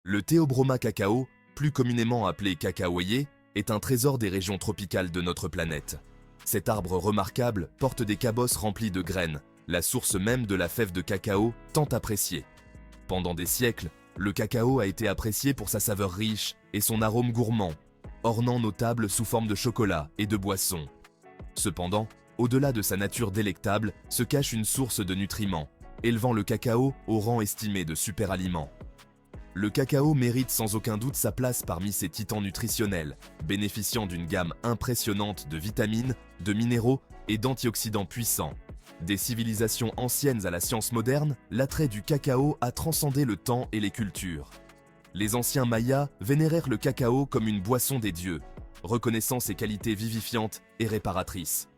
Le Théobroma cacao, plus communément appelé cacaoyer, est un trésor des régions tropicales de notre planète. Cet arbre remarquable porte des cabosses remplies de graines, la source même de la fève de cacao tant appréciée. Pendant des siècles, le cacao a été apprécié pour sa saveur riche et son arôme gourmand, ornant nos tables sous forme de chocolat et de boissons. Cependant, au-delà de sa nature délectable, se cache une source de nutriments, élevant le cacao au rang estimé de superaliment. Le cacao mérite sans aucun doute sa place parmi ces titans nutritionnels, bénéficiant d'une gamme impressionnante de vitamines, de minéraux et d'antioxydants puissants. Des civilisations anciennes à la science moderne, l'attrait du cacao a transcendé le temps et les cultures. Les anciens Mayas vénérèrent le cacao comme une boisson des dieux, reconnaissant ses qualités vivifiantes et réparatrices.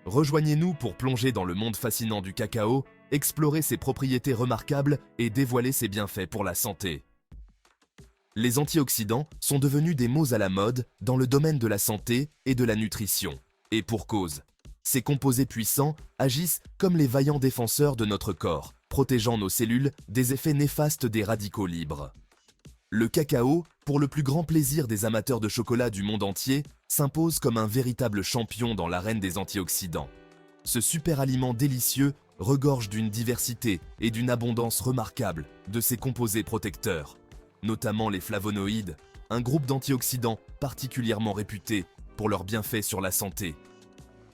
Rejoignez-nous pour plonger dans le monde fascinant du cacao, explorer ses propriétés remarquables et dévoiler ses bienfaits pour la santé. Les antioxydants sont devenus des mots à la mode dans le domaine de la santé et de la nutrition. Et pour cause. Ces composés puissants agissent comme les vaillants défenseurs de notre corps, protégeant nos cellules des effets néfastes des radicaux libres. Le cacao, pour le plus grand plaisir des amateurs de chocolat du monde entier, s'impose comme un véritable champion dans l'arène des antioxydants. Ce super aliment délicieux regorge d'une diversité et d'une abondance remarquable de ses composés protecteurs, notamment les flavonoïdes, un groupe d'antioxydants particulièrement réputé pour leurs bienfaits sur la santé.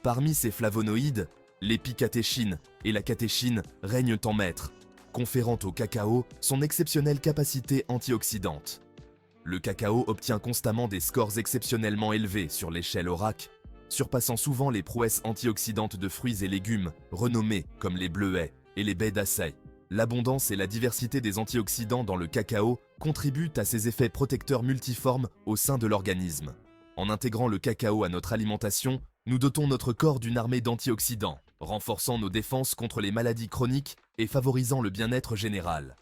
Parmi ces flavonoïdes, l'épicatéchine et la catéchine règnent en maître, conférant au cacao son exceptionnelle capacité antioxydante. Le cacao obtient constamment des scores exceptionnellement élevés sur l'échelle ORAC, surpassant souvent les prouesses antioxydantes de fruits et légumes renommés comme les bleuets et les baies d'açaï. L'abondance et la diversité des antioxydants dans le cacao contribuent à ses effets protecteurs multiformes au sein de l'organisme. En intégrant le cacao à notre alimentation, nous dotons notre corps d'une armée d'antioxydants, renforçant nos défenses contre les maladies chroniques et favorisant le bien-être général.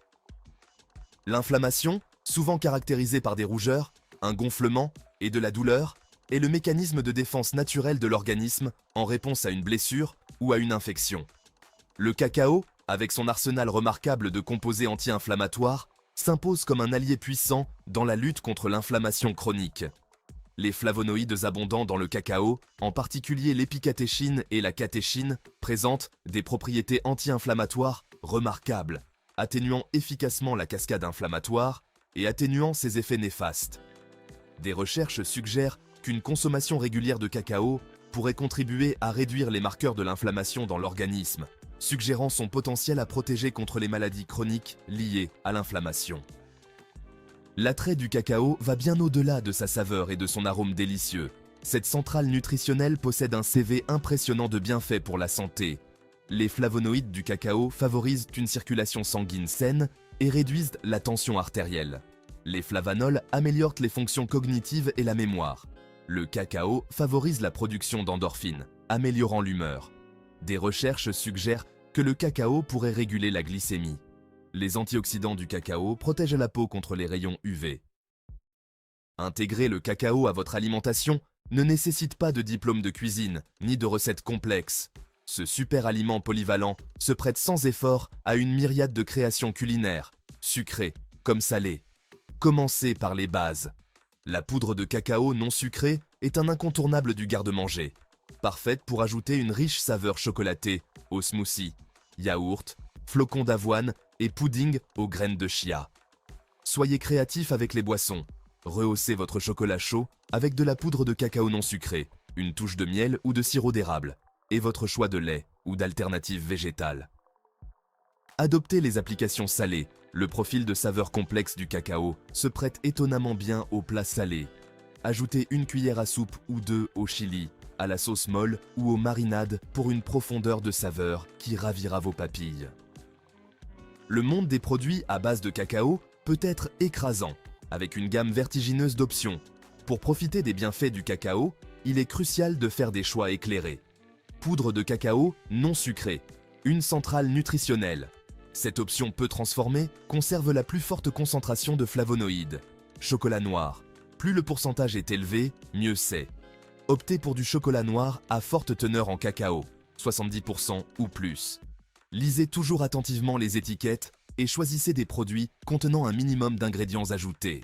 L'inflammation, souvent caractérisée par des rougeurs, un gonflement et de la douleur, est le mécanisme de défense naturel de l'organisme en réponse à une blessure ou à une infection. Le cacao, avec son arsenal remarquable de composés anti-inflammatoires, s'impose comme un allié puissant dans la lutte contre l'inflammation chronique. Les flavonoïdes abondants dans le cacao, en particulier l'épicatéchine et la catéchine, présentent des propriétés anti-inflammatoires remarquables, atténuant efficacement la cascade inflammatoire et atténuant ses effets néfastes. Des recherches suggèrent qu'une consommation régulière de cacao pourrait contribuer à réduire les marqueurs de l'inflammation dans l'organisme, suggérant son potentiel à protéger contre les maladies chroniques liées à l'inflammation. L'attrait du cacao va bien au-delà de sa saveur et de son arôme délicieux. Cette centrale nutritionnelle possède un CV impressionnant de bienfaits pour la santé. Les flavonoïdes du cacao favorisent une circulation sanguine saine et réduisent la tension artérielle. Les flavanols améliorent les fonctions cognitives et la mémoire. Le cacao favorise la production d'endorphines, améliorant l'humeur. Des recherches suggèrent que le cacao pourrait réguler la glycémie. Les antioxydants du cacao protègent la peau contre les rayons UV. Intégrer le cacao à votre alimentation ne nécessite pas de diplôme de cuisine, ni de recettes complexes. Ce super aliment polyvalent se prête sans effort à une myriade de créations culinaires, sucrées comme salées. Commencez par les bases. La poudre de cacao non sucrée est un incontournable du garde-manger, parfaite pour ajouter une riche saveur chocolatée aux smoothies, yaourts, flocons d'avoine et pudding aux graines de chia. Soyez créatif avec les boissons. Rehaussez votre chocolat chaud avec de la poudre de cacao non sucrée, une touche de miel ou de sirop d'érable, et votre choix de lait ou d'alternatives végétales. Adoptez les applications salées. Le profil de saveur complexe du cacao se prête étonnamment bien aux plats salés. Ajoutez une cuillère à soupe ou deux au chili, à la sauce molle ou aux marinades pour une profondeur de saveur qui ravira vos papilles. Le monde des produits à base de cacao peut être écrasant, avec une gamme vertigineuse d'options. Pour profiter des bienfaits du cacao, il est crucial de faire des choix éclairés. Poudre de cacao non sucrée, une centrale nutritionnelle. Cette option peu transformée conserve la plus forte concentration de flavonoïdes. Chocolat noir. Plus le pourcentage est élevé, mieux c'est. Optez pour du chocolat noir à forte teneur en cacao, 70% ou plus. Lisez toujours attentivement les étiquettes et choisissez des produits contenant un minimum d'ingrédients ajoutés.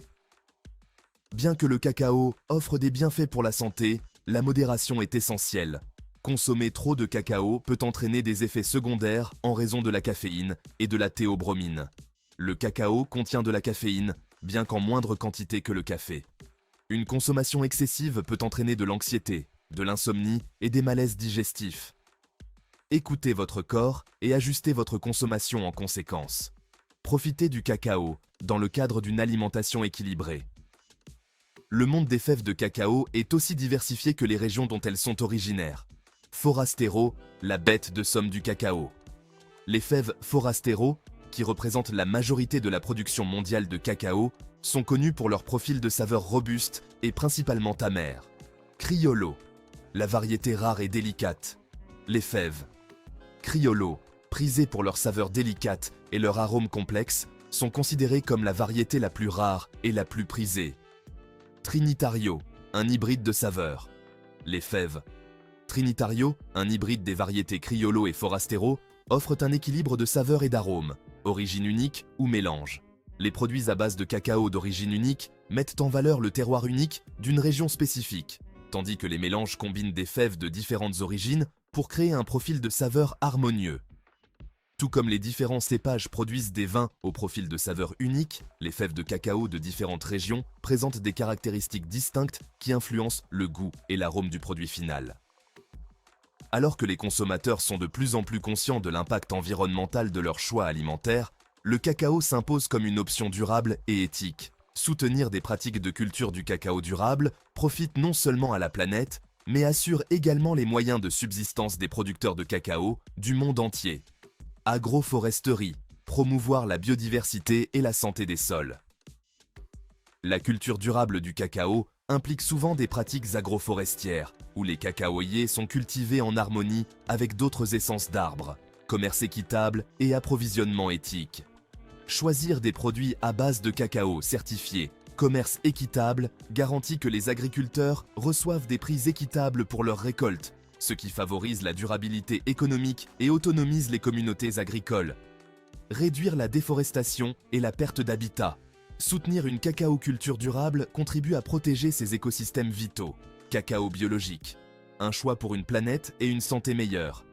Bien que le cacao offre des bienfaits pour la santé, la modération est essentielle. Consommer trop de cacao peut entraîner des effets secondaires en raison de la caféine et de la théobromine. Le cacao contient de la caféine, bien qu'en moindre quantité que le café. Une consommation excessive peut entraîner de l'anxiété, de l'insomnie et des malaises digestifs. Écoutez votre corps et ajustez votre consommation en conséquence. Profitez du cacao dans le cadre d'une alimentation équilibrée. Le monde des fèves de cacao est aussi diversifié que les régions dont elles sont originaires. Forastero, la bête de somme du cacao. Les fèves Forastero, qui représentent la majorité de la production mondiale de cacao, sont connues pour leur profil de saveur robuste et principalement amère. Criollo, la variété rare et délicate. Les fèves Criollo, prisées pour leur saveur délicate et leur arôme complexe, sont considérées comme la variété la plus rare et la plus prisée. Trinitario, un hybride de saveurs. Les fèves Trinitario, un hybride des variétés Criollo et Forastero, offrent un équilibre de saveurs et d'arômes, origine unique ou mélange. Les produits à base de cacao d'origine unique mettent en valeur le terroir unique d'une région spécifique, tandis que les mélanges combinent des fèves de différentes origines pour créer un profil de saveur harmonieux. Tout comme les différents cépages produisent des vins au profil de saveur unique, les fèves de cacao de différentes régions présentent des caractéristiques distinctes qui influencent le goût et l'arôme du produit final. Alors que les consommateurs sont de plus en plus conscients de l'impact environnemental de leurs choix alimentaires, le cacao s'impose comme une option durable et éthique. Soutenir des pratiques de culture du cacao durable profite non seulement à la planète, mais assure également les moyens de subsistance des producteurs de cacao du monde entier. Agroforesterie, promouvoir la biodiversité et la santé des sols. La culture durable du cacao implique souvent des pratiques agroforestières, où les cacaoyers sont cultivés en harmonie avec d'autres essences d'arbres, commerce équitable et approvisionnement éthique. Choisir des produits à base de cacao certifiés, commerce équitable, garantit que les agriculteurs reçoivent des prix équitables pour leurs récoltes, ce qui favorise la durabilité économique et autonomise les communautés agricoles. Réduire la déforestation et la perte d'habitat. Soutenir une cacao-culture durable contribue à protéger ces écosystèmes vitaux. Cacao biologique. Un choix pour une planète et une santé meilleure.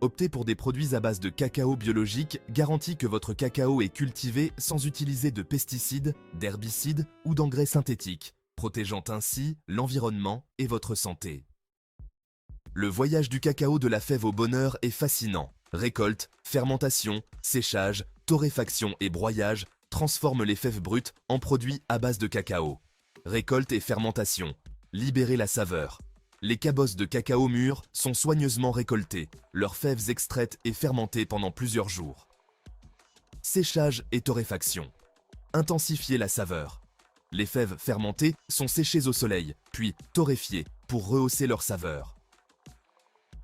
Optez pour des produits à base de cacao biologique garantit que votre cacao est cultivé sans utiliser de pesticides, d'herbicides ou d'engrais synthétiques, protégeant ainsi l'environnement et votre santé. Le voyage du cacao de la fève au bonheur est fascinant. Récolte, fermentation, séchage, torréfaction et broyage transforment les fèves brutes en produits à base de cacao. Récolte et fermentation. Libérer la saveur. Les cabosses de cacao mûr sont soigneusement récoltées, leurs fèves extraites et fermentées pendant plusieurs jours. Séchage et torréfaction. Intensifier la saveur. Les fèves fermentées sont séchées au soleil, puis torréfiées pour rehausser leur saveur.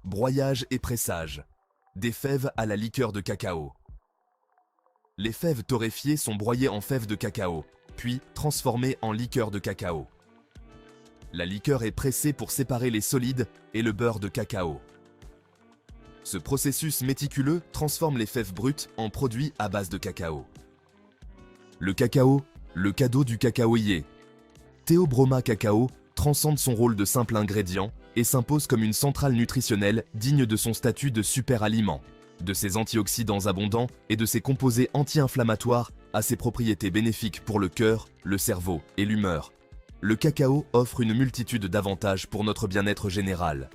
Broyage et pressage. Des fèves à la liqueur de cacao. Les fèves torréfiées sont broyées en fèves de cacao, puis transformées en liqueur de cacao. La liqueur est pressée pour séparer les solides et le beurre de cacao. Ce processus méticuleux transforme les fèves brutes en produits à base de cacao. Le cacao, le cadeau du cacaoyer. Théobroma cacao transcende son rôle de simple ingrédient et s'impose comme une centrale nutritionnelle digne de son statut de super-aliment. De ses antioxydants abondants et de ses composés anti-inflammatoires à ses propriétés bénéfiques pour le cœur, le cerveau et l'humeur. Le cacao offre une multitude d'avantages pour notre bien-être général.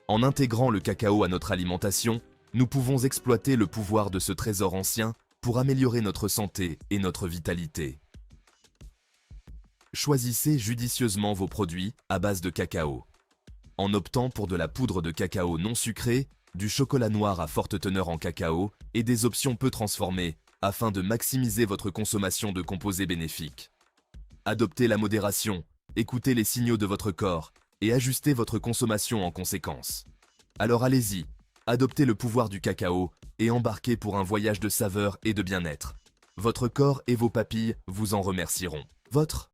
En intégrant le cacao à notre alimentation, nous pouvons exploiter le pouvoir de ce trésor ancien pour améliorer notre santé et notre vitalité. Choisissez judicieusement vos produits à base de cacao. En optant pour de la poudre de cacao non sucrée, du chocolat noir à forte teneur en cacao et des options peu transformées afin de maximiser votre consommation de composés bénéfiques. Adoptez la modération, écoutez les signaux de votre corps et ajustez votre consommation en conséquence. Alors allez-y, adoptez le pouvoir du cacao et embarquez pour un voyage de saveur et de bien-être. Votre corps et vos papilles vous en remercieront. Votre